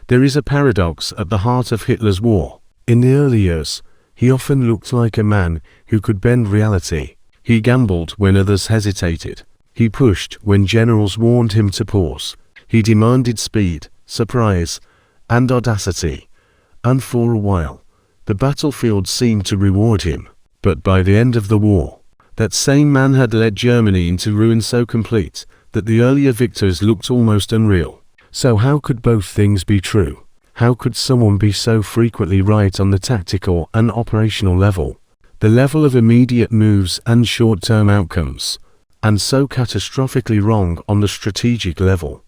There is a paradox at the heart of Hitler's war. In the early years, he often looked like a man who could bend reality. He gambled when others hesitated. He pushed when generals warned him to pause. He demanded speed, surprise, and audacity. And for a while, the battlefield seemed to reward him. But by the end of the war, that same man had led Germany into ruin so complete that the earlier victors looked almost unreal. So how could both things be true? How could someone be so frequently right on the tactical and operational level, the level of immediate moves and short-term outcomes, and so catastrophically wrong on the strategic level,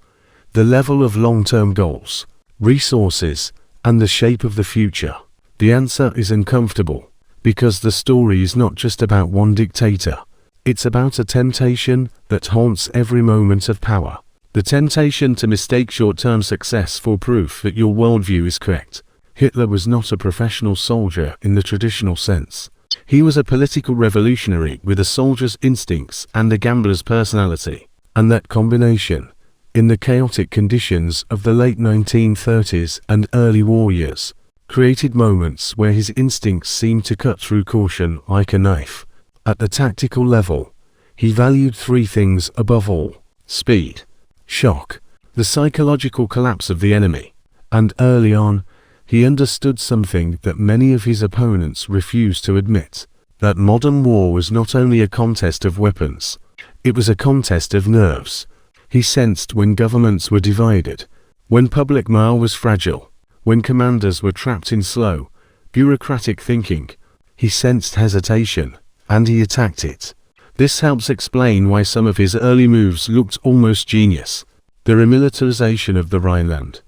the level of long-term goals, resources, and the shape of the future? The answer is uncomfortable, because the story is not just about one dictator. It's about a temptation that haunts every moment of power. The temptation to mistake short-term success for proof that your worldview is correct. Hitler was not a professional soldier in the traditional sense. He was a political revolutionary with a soldier's instincts and a gambler's personality. And that combination, in the chaotic conditions of the late 1930s and early war years, created moments where his instincts seemed to cut through caution like a knife. At the tactical level, he valued three things above all: speed, shock, the psychological collapse of the enemy. And early on, he understood something that many of his opponents refused to admit: that modern war was not only a contest of weapons, it was a contest of nerves. He sensed when governments were divided, when public morale was fragile, when commanders were trapped in slow, bureaucratic thinking. He sensed hesitation, and he attacked it. This helps explain why some of his early moves looked almost genius. The remilitarization of the Rhineland,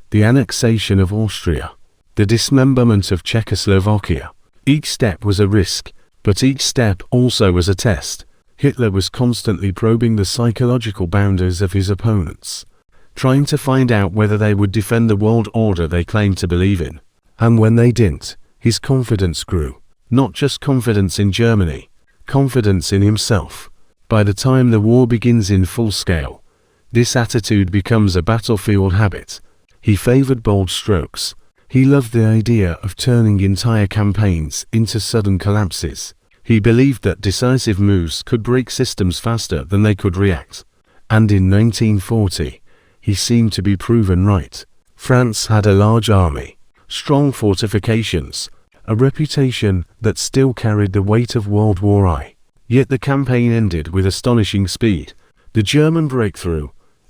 the annexation of Austria, the dismemberment of Czechoslovakia. Each step was a risk, but each step also was a test. Hitler was constantly probing the psychological boundaries of his opponents, trying to find out whether they would defend the world order they claimed to believe in. And when they didn't, his confidence grew. Not just confidence in Germany, confidence in himself. By the time the war begins in full scale, this attitude becomes a battlefield habit. He favored bold strokes. He loved the idea of turning entire campaigns into sudden collapses. He believed that decisive moves could break systems faster than they could react. And in 1940, he seemed to be proven right. France had a large army, strong fortifications, a reputation that still carried the weight of World War I. Yet the campaign ended with astonishing speed. The German breakthrough,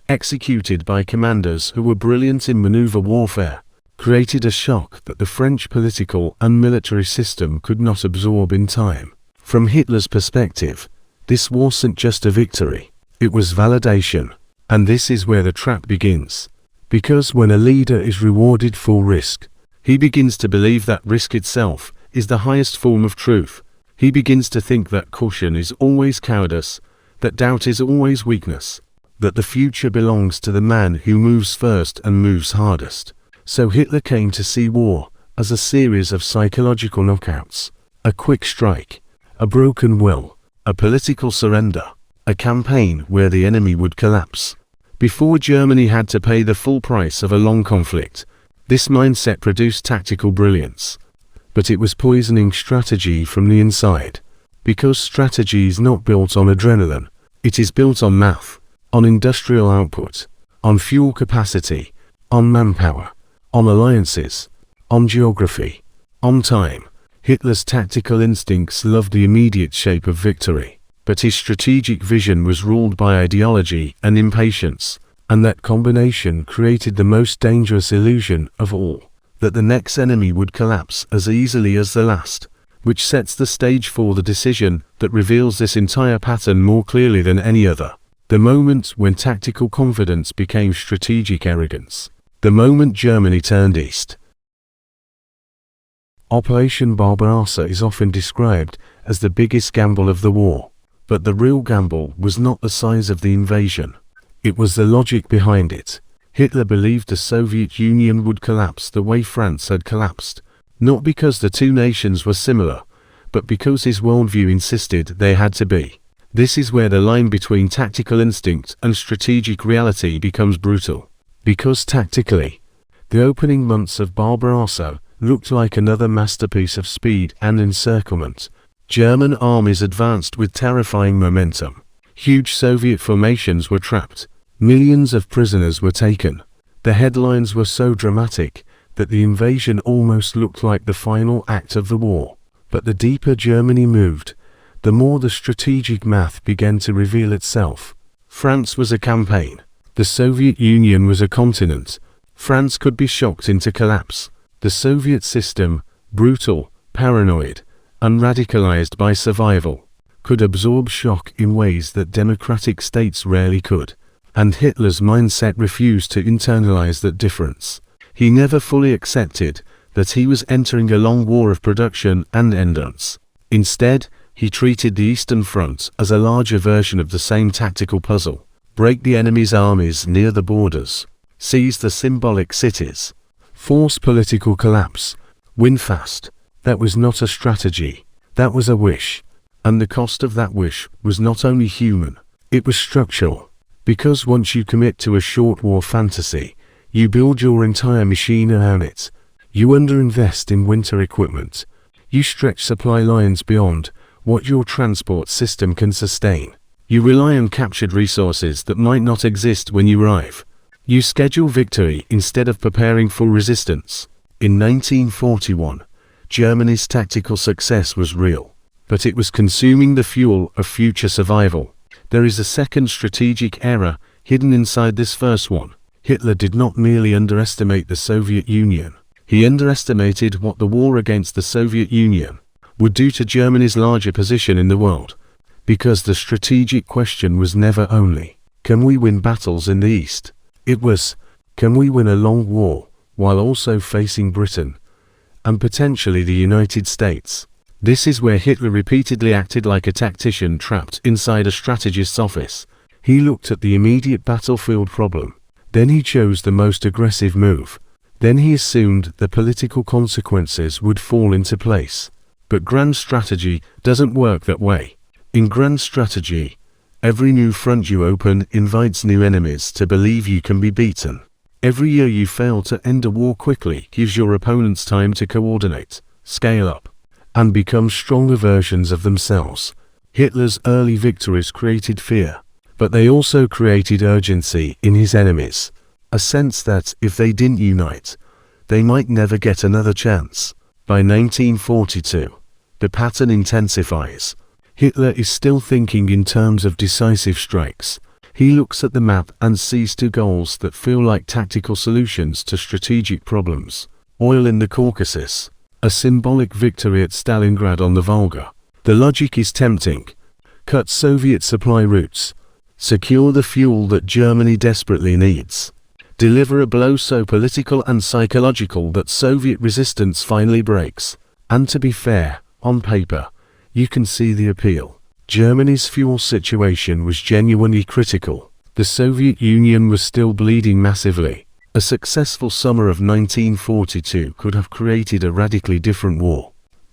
executed by commanders who were brilliant in maneuver warfare, created a shock that the French political and military system could not absorb in time. From Hitler's perspective, this wasn't just a victory, it was validation. And this is where the trap begins. Because when a leader is rewarded for risk, he begins to believe that risk itself is the highest form of truth. He begins to think that caution is always cowardice, that doubt is always weakness, that the future belongs to the man who moves first and moves hardest. So Hitler came to see war as a series of psychological knockouts, a quick strike, a broken will, a political surrender, a campaign where the enemy would collapse before Germany had to pay the full price of a long conflict. This mindset produced tactical brilliance, but it was poisoning strategy from the inside. Because strategy is not built on adrenaline, it is built on math, on industrial output, on fuel capacity, on manpower, on alliances, on geography, on time. Hitler's tactical instincts loved the immediate shape of victory, but his strategic vision was ruled by ideology and impatience, and that combination created the most dangerous illusion of all, that the next enemy would collapse as easily as the last, which sets the stage for the decision that reveals this entire pattern more clearly than any other. The moment when tactical confidence became strategic arrogance. The moment Germany turned east. Operation Barbarossa is often described as the biggest gamble of the war, but the real gamble was not the size of the invasion. It was the logic behind it. Hitler believed the Soviet Union would collapse the way France had collapsed, not because the two nations were similar, but because his worldview insisted they had to be. This is where the line between tactical instinct and strategic reality becomes brutal. Because tactically, The opening months of Barbarossa looked like another masterpiece of speed and encirclement. German armies advanced with terrifying momentum. Huge Soviet formations were trapped. Millions of prisoners were taken. The headlines were so dramatic that the invasion almost looked like the final act of the war. But the deeper Germany moved, the more the strategic math began to reveal itself. France was a campaign. The Soviet Union was a continent. France could be shocked into collapse. The Soviet system, brutal, paranoid, unradicalized by survival, could absorb shock in ways that democratic states rarely could. And Hitler's mindset refused to internalize that difference. He never fully accepted that he was entering a long war of production and endurance. Instead, he treated the Eastern Front as a larger version of the same tactical puzzle. Break the enemy's armies near the borders. Seize the symbolic cities. Force political collapse. Win fast. That was not a strategy. That was a wish. And the cost of that wish was not only human, it was structural. Because once you commit to a short war fantasy, you build your entire machine around it. You underinvest in winter equipment. You stretch supply lines beyond what your transport system can sustain. You rely on captured resources that might not exist when you arrive. You schedule victory instead of preparing for resistance. In 1941, Germany's tactical success was real, but it was consuming the fuel of future survival. There is a second strategic error hidden inside this first one. Hitler did not merely underestimate the Soviet Union. He underestimated what the war against the Soviet Union would do to Germany's larger position in the world. Because the strategic question was never only, can we win battles in the East? It was, can we win a long war while also facing Britain and potentially the United States? This is where Hitler repeatedly acted like a tactician trapped inside a strategist's office. He looked at the immediate battlefield problem. Then he chose the most aggressive move. Then he assumed the political consequences would fall into place. But grand strategy doesn't work that way. In grand strategy, every new front you open invites new enemies to believe you can be beaten. Every year you fail to end a war quickly gives your opponents time to coordinate, scale up, and become stronger versions of themselves. Hitler's early victories created fear, but they also created urgency in his enemies. A sense that, if they didn't unite, they might never get another chance. By 1942, the pattern intensifies. Hitler is still thinking in terms of decisive strikes. He looks at the map and sees two goals that feel like tactical solutions to strategic problems. Oil in the Caucasus. A symbolic victory at Stalingrad on the Volga. The logic is tempting. Cut Soviet supply routes. Secure the fuel that Germany desperately needs. Deliver a blow so political and psychological that Soviet resistance finally breaks. And to be fair, on paper, you can see the appeal. Germany's fuel situation was genuinely critical. The Soviet Union was still bleeding massively. A successful summer of 1942 could have created a radically different war.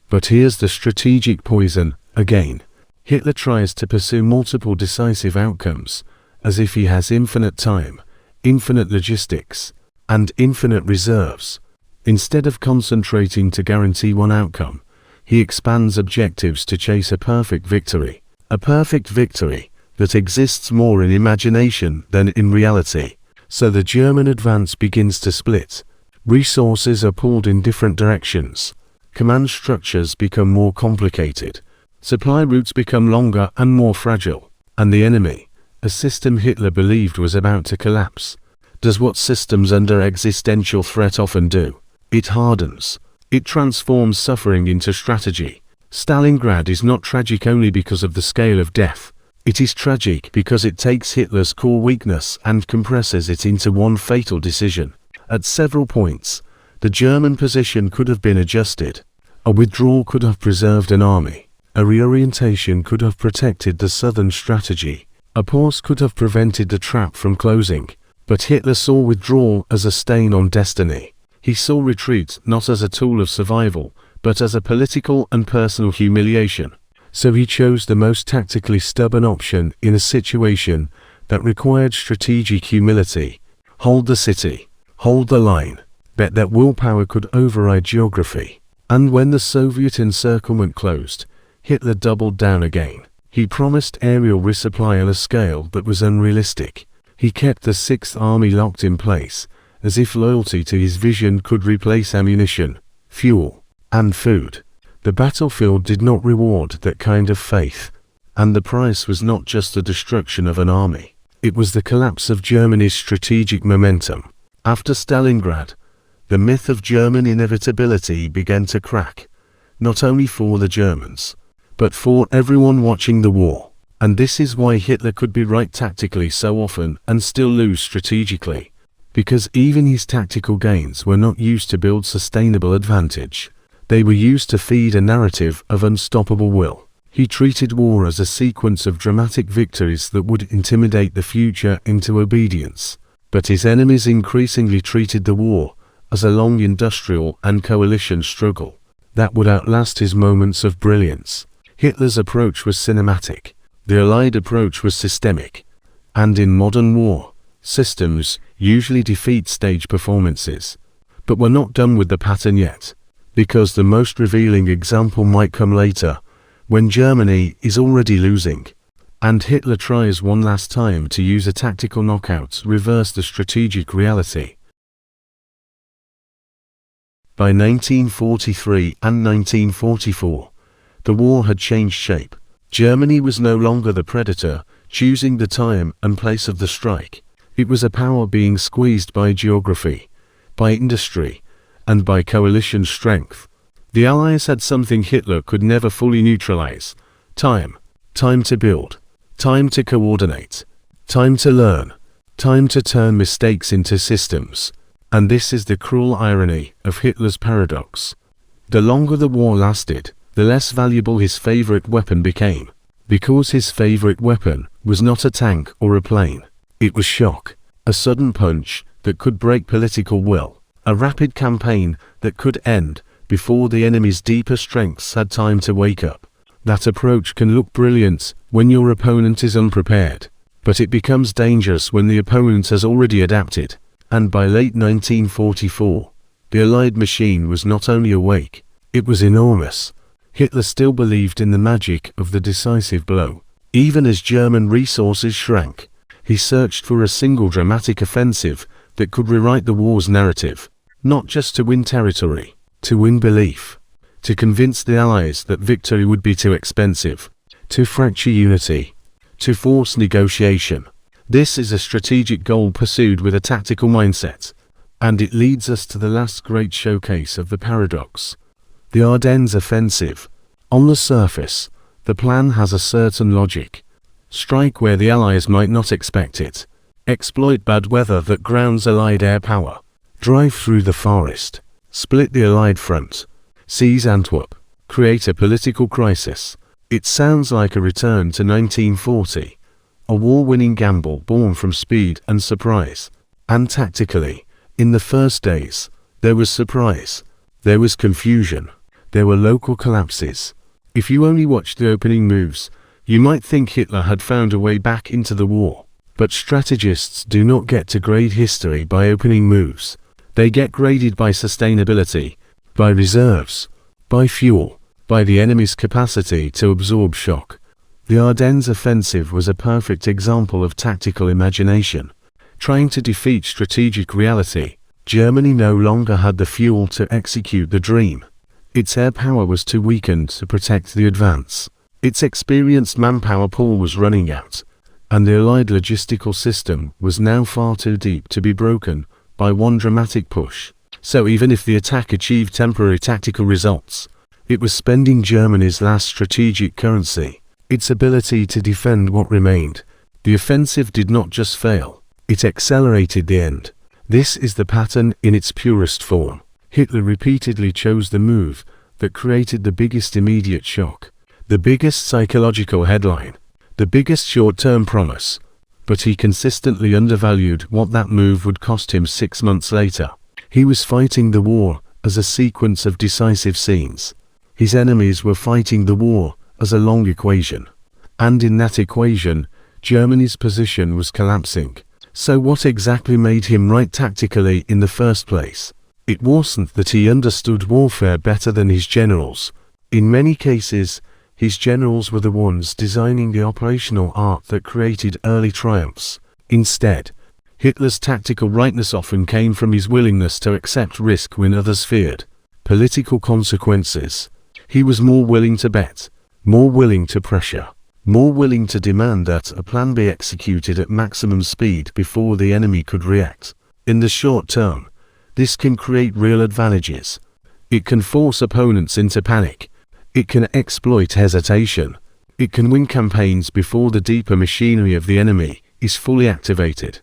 But here's the strategic poison, again. Hitler tries to pursue multiple decisive outcomes, as if he has infinite time, infinite logistics, and infinite reserves. Instead of concentrating to guarantee one outcome, he expands objectives to chase a perfect victory. A perfect victory that exists more in imagination than in reality. So the German advance begins to split. Resources are pulled in different directions. Command structures become more complicated. Supply routes become longer and more fragile. And the enemy, a system Hitler believed was about to collapse, does what systems under existential threat often do. It hardens. It transforms suffering into strategy. Stalingrad is not tragic only because of the scale of death. It is tragic because it takes Hitler's core weakness and compresses it into one fatal decision. At several points, the German position could have been adjusted. A withdrawal could have preserved an army. A reorientation could have protected the southern strategy. A pause could have prevented the trap from closing. But Hitler saw withdrawal as a stain on destiny. He saw retreat not as a tool of survival, but as a political and personal humiliation. So he chose the most tactically stubborn option in a situation that required strategic humility. Hold the city. Hold the line. bet that willpower could override geography. And when the Soviet encirclement closed, Hitler doubled down again. He promised aerial resupply on a scale that was unrealistic. He kept the Sixth Army locked in place, as if loyalty to his vision could replace ammunition, fuel, and food. The battlefield did not reward that kind of faith, and the price was not just the destruction of an army. It was the collapse of Germany's strategic momentum. After Stalingrad, the myth of German inevitability began to crack, not only for the Germans, but for everyone watching the war. And this is why Hitler could be right tactically so often and still lose strategically, because even his tactical gains were not used to build sustainable advantage. They were used to feed a narrative of unstoppable will. He treated war as a sequence of dramatic victories that would intimidate the future into obedience. But his enemies increasingly treated the war as a long industrial and coalition struggle that would outlast his moments of brilliance. Hitler's approach was cinematic. The Allied approach was systemic. And in modern war, systems usually defeat stage performances. But we're not done with the pattern yet, because the most revealing example might come later, when Germany is already losing, and Hitler tries one last time to use a tactical knockout to reverse the strategic reality. By 1943 and 1944, the war had changed shape. Germany was no longer the predator, choosing the time and place of the strike. It was a power being squeezed by geography, by industry, and by coalition strength. The Allies had something Hitler could never fully neutralize: time. Time to build. Time to coordinate. Time to learn. Time to turn mistakes into systems. And this is the cruel irony of Hitler's paradox. The longer the war lasted, the less valuable his favorite weapon became. Because his favorite weapon was not a tank or a plane. It was shock. A sudden punch that could break political will. A rapid campaign that could end before the enemy's deeper strengths had time to wake up. That approach can look brilliant when your opponent is unprepared, but it becomes dangerous when the opponent has already adapted. And by late 1944, the Allied machine was not only awake, it was enormous. Hitler still believed in the magic of the decisive blow. Even as German resources shrank, he searched for a single dramatic offensive that could rewrite the war's narrative, not just to win territory, to win belief, to convince the Allies that victory would be too expensive, to fracture unity, to force negotiation. This is a strategic goal pursued with a tactical mindset, and it leads us to the last great showcase of the paradox: the Ardennes offensive. On the surface, the plan has a certain logic. Strike where the Allies might not expect it. Exploit bad weather that grounds Allied air power. Drive through the forest. Split the Allied front. Seize Antwerp. Create a political crisis. It sounds like a return to 1940. A war-winning gamble born from speed and surprise. And tactically, in the first days, there was surprise. There was confusion. There were local collapses. If you only watched the opening moves, you might think Hitler had found a way back into the war. But strategists do not get to grade history by opening moves. They get graded by sustainability, by reserves, by fuel, by the enemy's capacity to absorb shock. The Ardennes offensive was a perfect example of tactical imagination. Trying to defeat strategic reality, Germany no longer had the fuel to execute the dream. Its air power was too weakened to protect the advance. Its experienced manpower pool was running out, and the Allied logistical system was now far too deep to be broken by one dramatic push. So even if the attack achieved temporary tactical results, it was spending Germany's last strategic currency, its ability to defend what remained. The offensive did not just fail, it accelerated the end. This is the pattern in its purest form. Hitler repeatedly chose the move that created the biggest immediate shock, the biggest psychological headline, the biggest short-term promise, but he consistently undervalued what that move would cost him 6 months later. He was fighting the war as a sequence of decisive scenes. His enemies were fighting the war as a long equation. And in that equation, Germany's position was collapsing. So what exactly made him right tactically in the first place? It wasn't that he understood warfare better than his generals. In many cases, his generals were the ones designing the operational art that created early triumphs. Instead, Hitler's tactical rightness often came from his willingness to accept risk when others feared political consequences. He was more willing to bet, more willing to pressure, more willing to demand that a plan be executed at maximum speed before the enemy could react. In the short term, this can create real advantages. It can force opponents into panic. It can exploit hesitation. It can win campaigns before the deeper machinery of the enemy is fully activated.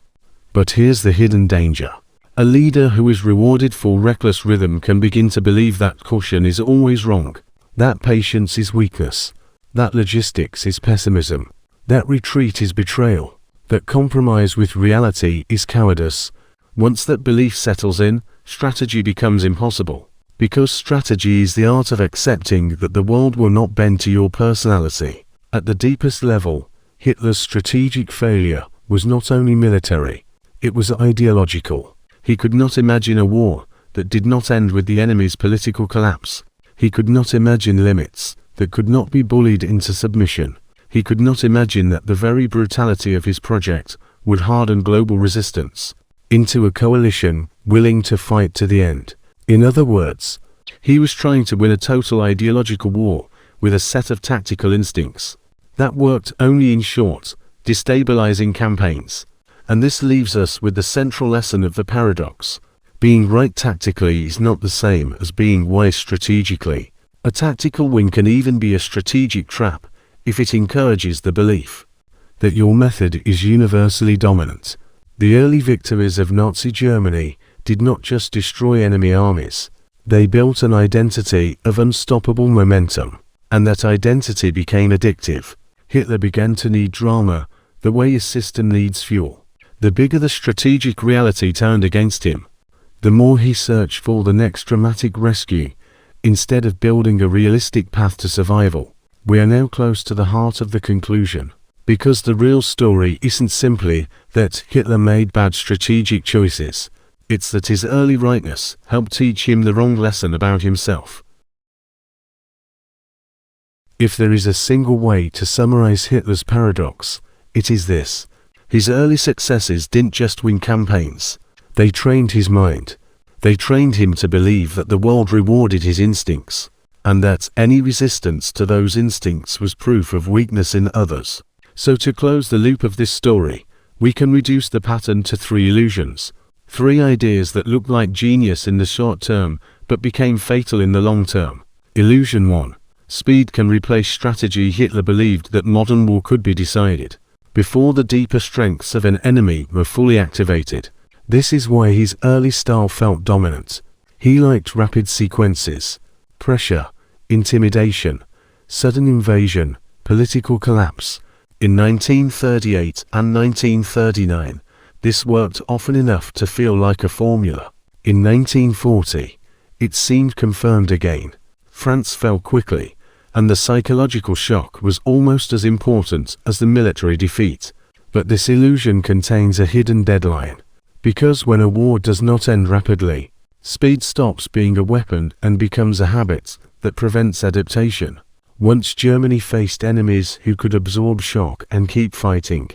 But here's the hidden danger. A leader who is rewarded for reckless rhythm can begin to believe that caution is always wrong, that patience is weakness, that logistics is pessimism, that retreat is betrayal, that compromise with reality is cowardice. Once that belief settles in, strategy becomes impossible, because strategy is the art of accepting that the world will not bend to your personality. At the deepest level, Hitler's strategic failure was not only military, it was ideological. He could not imagine a war that did not end with the enemy's political collapse. He could not imagine limits that could not be bullied into submission. He could not imagine that the very brutality of his project would harden global resistance into a coalition willing to fight to the end. In other words, he was trying to win a total ideological war with a set of tactical instincts that worked only in short, destabilizing campaigns. And this leaves us with the central lesson of the paradox. Being right tactically is not the same as being wise strategically. A tactical win can even be a strategic trap if it encourages the belief that your method is universally dominant. The early victories of Nazi Germany did not just destroy enemy armies. They built an identity of unstoppable momentum, and that identity became addictive. Hitler began to need drama the way a system needs fuel. The bigger the strategic reality turned against him, the more he searched for the next dramatic rescue, instead of building a realistic path to survival. We are now close to the heart of the conclusion, because the real story isn't simply that Hitler made bad strategic choices, it's that his early rightness helped teach him the wrong lesson about himself. If there is a single way to summarize Hitler's paradox, it is this. His early successes didn't just win campaigns. They trained his mind. They trained him to believe that the world rewarded his instincts, and that any resistance to those instincts was proof of weakness in others. So to close the loop of this story, we can reduce the pattern to 3 illusions. 3 ideas that looked like genius in the short term, but became fatal in the long term. Illusion 1. Speed can replace strategy. Hitler believed that modern war could be decided before the deeper strengths of an enemy were fully activated. This is why his early style felt dominant. He liked rapid sequences, pressure, intimidation, sudden invasion, political collapse. In 1938 and 1939, this worked often enough to feel like a formula. In 1940, it seemed confirmed again. France fell quickly, and the psychological shock was almost as important as the military defeat. But this illusion contains a hidden deadline. Because when a war does not end rapidly, speed stops being a weapon and becomes a habit that prevents adaptation. Once Germany faced enemies who could absorb shock and keep fighting,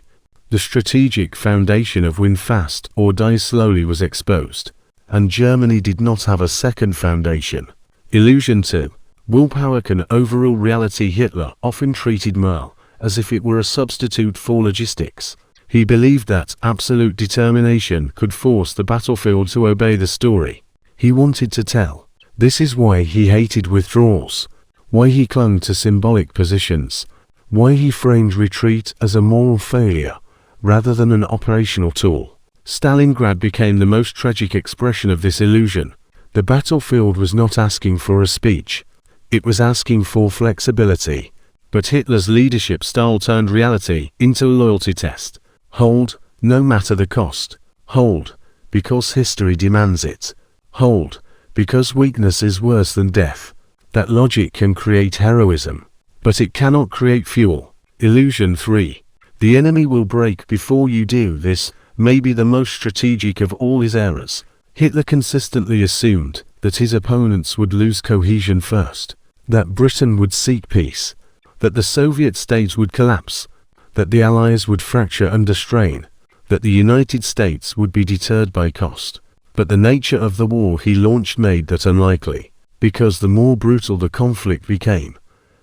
the strategic foundation of win fast or die slowly was exposed, and Germany did not have a second foundation. Illusion 2. Willpower can overrule reality. Hitler often treated morale as if it were a substitute for logistics. He believed that absolute determination could force the battlefield to obey the story he wanted to tell. This is why he hated withdrawals, why he clung to symbolic positions, why he framed retreat as a moral failure rather than an operational tool. Stalingrad became the most tragic expression of this illusion. The battlefield was not asking for a speech. It was asking for flexibility. But Hitler's leadership style turned reality into a loyalty test. Hold, no matter the cost. Hold, because history demands it. Hold, because weakness is worse than death. That logic can create heroism, but it cannot create fuel. Illusion 3. The enemy will break before you do. This may be the most strategic of all his errors. Hitler consistently assumed that his opponents would lose cohesion first, that Britain would seek peace, that the Soviet states would collapse, that the Allies would fracture under strain, that the United States would be deterred by cost. But the nature of the war he launched made that unlikely, because the more brutal the conflict became,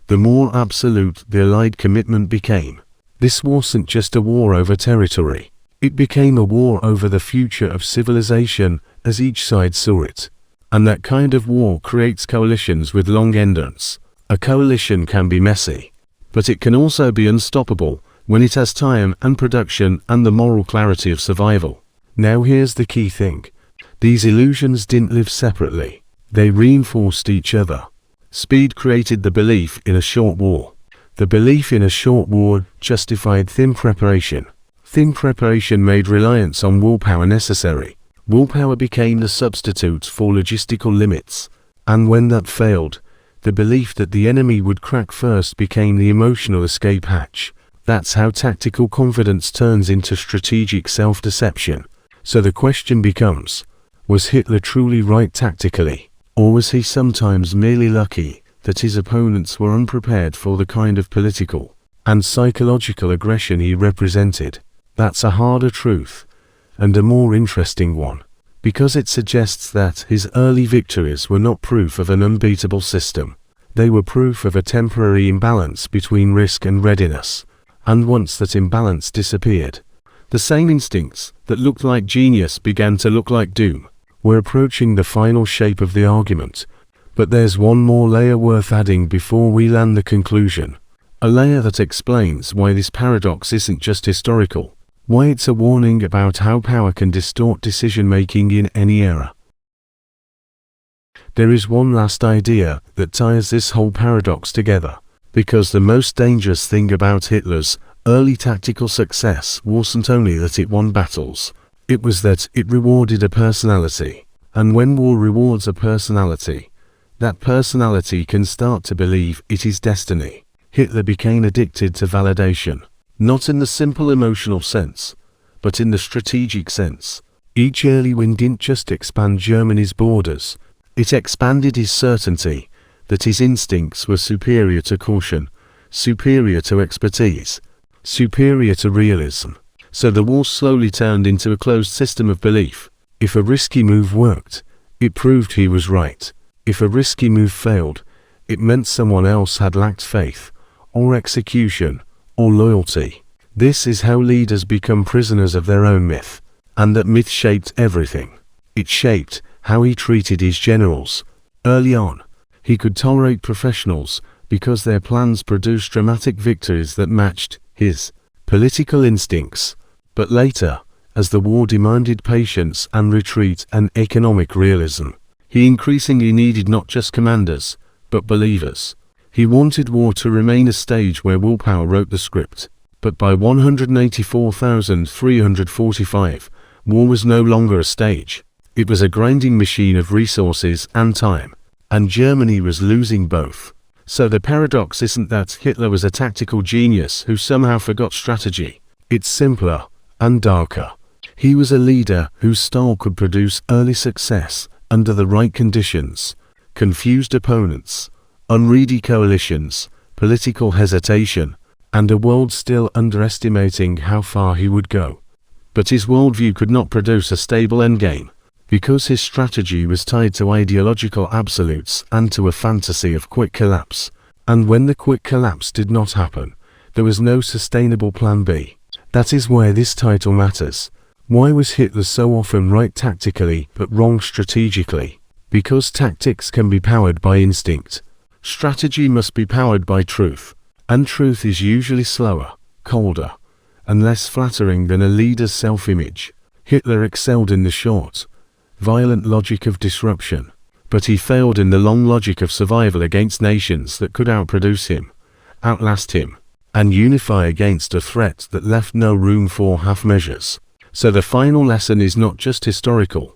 the more absolute the Allied commitment became. This wasn't just a war over territory. It became a war over the future of civilization as each side saw it. And that kind of war creates coalitions with long endurance. A coalition can be messy, but it can also be unstoppable when it has time and production and the moral clarity of survival. Now here's the key thing. These illusions didn't live separately. They reinforced each other. Speed created the belief in a short war. The belief in a short war justified thin preparation. Thin preparation made reliance on willpower necessary. Willpower became the substitute for logistical limits. And when that failed, the belief that the enemy would crack first became the emotional escape hatch. That's how tactical confidence turns into strategic self-deception. So the question becomes, was Hitler truly right tactically? Or was he sometimes merely lucky that his opponents were unprepared for the kind of political and psychological aggression he represented? That's a harder truth, and a more interesting one, because it suggests that his early victories were not proof of an unbeatable system. They were proof of a temporary imbalance between risk and readiness. And once that imbalance disappeared, the same instincts that looked like genius began to look like doom. We're approaching the final shape of the argument, but there's one more layer worth adding before we land the conclusion. A layer that explains why this paradox isn't just historical, why it's a warning about how power can distort decision-making in any era. There is one last idea that ties this whole paradox together, because the most dangerous thing about Hitler's early tactical success wasn't only that it won battles, it was that it rewarded a personality. And when war rewards a personality, that personality can start to believe it is destiny. Hitler became addicted to validation, not in the simple emotional sense, but in the strategic sense. Each early win didn't just expand Germany's borders, it expanded his certainty that his instincts were superior to caution, superior to expertise, superior to realism. So the war slowly turned into a closed system of belief. If a risky move worked, it proved he was right. If a risky move failed, it meant someone else had lacked faith, or execution, or loyalty. This is how leaders become prisoners of their own myth. And that myth shaped everything. It shaped how he treated his generals. Early on, he could tolerate professionals because their plans produced dramatic victories that matched his political instincts. But later, as the war demanded patience and retreat and economic realism, he increasingly needed not just commanders, but believers. He wanted war to remain a stage where willpower wrote the script. But by 184,345, war was no longer a stage. It was a grinding machine of resources and time. And Germany was losing both. So the paradox isn't that Hitler was a tactical genius who somehow forgot strategy. It's simpler and darker. He was a leader whose style could produce early success under the right conditions, confused opponents, unready coalitions, political hesitation, and a world still underestimating how far he would go. But his worldview could not produce a stable endgame, because his strategy was tied to ideological absolutes and to a fantasy of quick collapse. And when the quick collapse did not happen, there was no sustainable plan B. That is why this title matters. Why was Hitler so often right tactically but wrong strategically? Because tactics can be powered by instinct. Strategy must be powered by truth. And truth is usually slower, colder, and less flattering than a leader's self-image. Hitler excelled in the short, violent logic of disruption, but he failed in the long logic of survival against nations that could outproduce him, outlast him, and unify against a threat that left no room for half measures. So the final lesson is not just historical,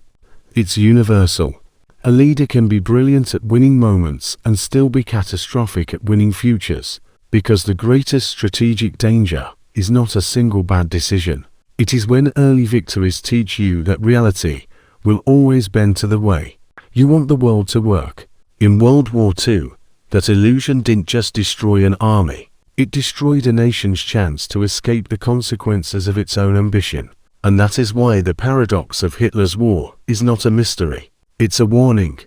it's universal. A leader can be brilliant at winning moments and still be catastrophic at winning futures, because the greatest strategic danger is not a single bad decision. It is when early victories teach you that reality, will always bend to the way you want the world to work. In World War II, that illusion didn't just destroy an army, it destroyed a nation's chance to escape the consequences of its own ambition. And that is why the paradox of Hitler's war is not a mystery. It's a warning.